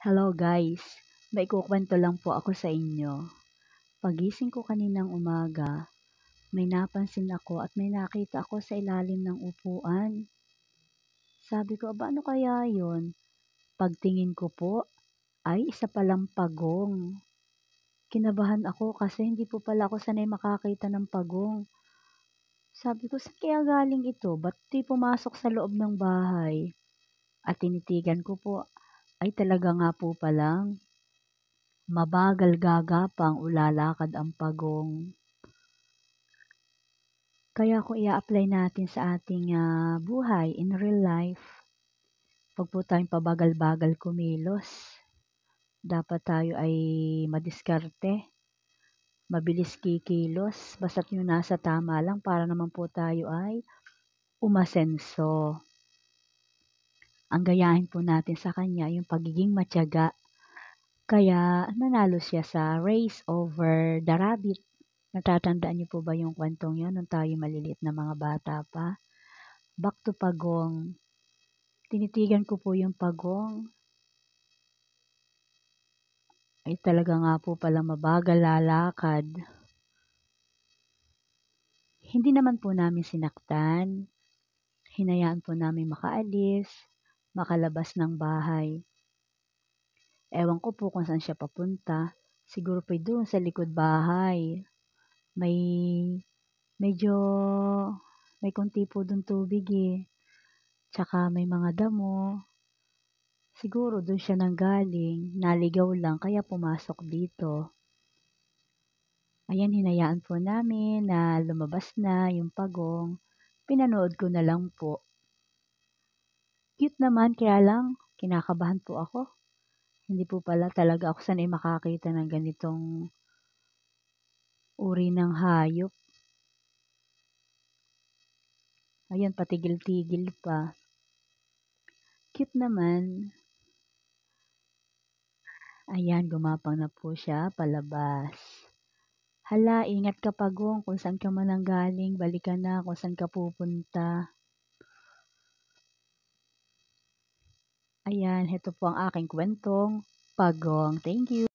Hello guys, may kukwento lang po ako sa inyo. Pagising ko kaninang umaga, may napansin ako at may nakita ako sa ilalim ng upuan. Sabi ko, aba ano kaya yon? Pagtingin ko po, ay isa palang pagong. Kinabahan ako kasi hindi po pala ako sanay makakita ng pagong. Sabi ko, saan kaya galing ito? Ba't di pumasok sa loob ng bahay? At tinitigan ko po, ay talaga nga po palang mabagal gagapang o lalakad ang pagong. Kaya kung i-apply natin sa ating buhay in real life, wag po tayong pabagal-bagal kumilos. Dapat tayo ay madiskarte, mabilis kikilos, basta't yung nasa tama lang para naman po tayo ay umasenso. Ang gayahin po natin sa kanya yung pagiging matyaga. Kaya nanalo siya sa Race Over the Rabbit. Natatandaan niyo po ba yung kwentong yun nung tayo maliliit na mga bata pa? Back to pagong. Tinitigan ko po yung pagong. Ay talaga nga po pala mabagal lalakad. Hindi naman po namin sinaktan. Hinayaan po namin makaalis, makalabas ng bahay. Ewan ko po kung saan siya papunta. Siguro pa doon sa likod bahay. May medyo may konti po doon tubig eh. Tsaka may mga damo. Siguro doon siya nanggaling, naligaw lang kaya pumasok dito. Ayan, hinayaan po namin na lumabas na yung pagong. Pinanood ko na lang po. Cute naman, kaya lang kinakabahan po ako. Hindi po pala talaga ako sanay makakita ng ganitong uri ng hayop. Ayan, patigil-tigil pa. Cute naman. Ayan, gumapang na po siya palabas. Hala, ingat ka pagong kung saan ka man nanggaling, balik ka na kung saan ka pupunta. Ayan, ito po ang aking kwentong pagong. Thank you.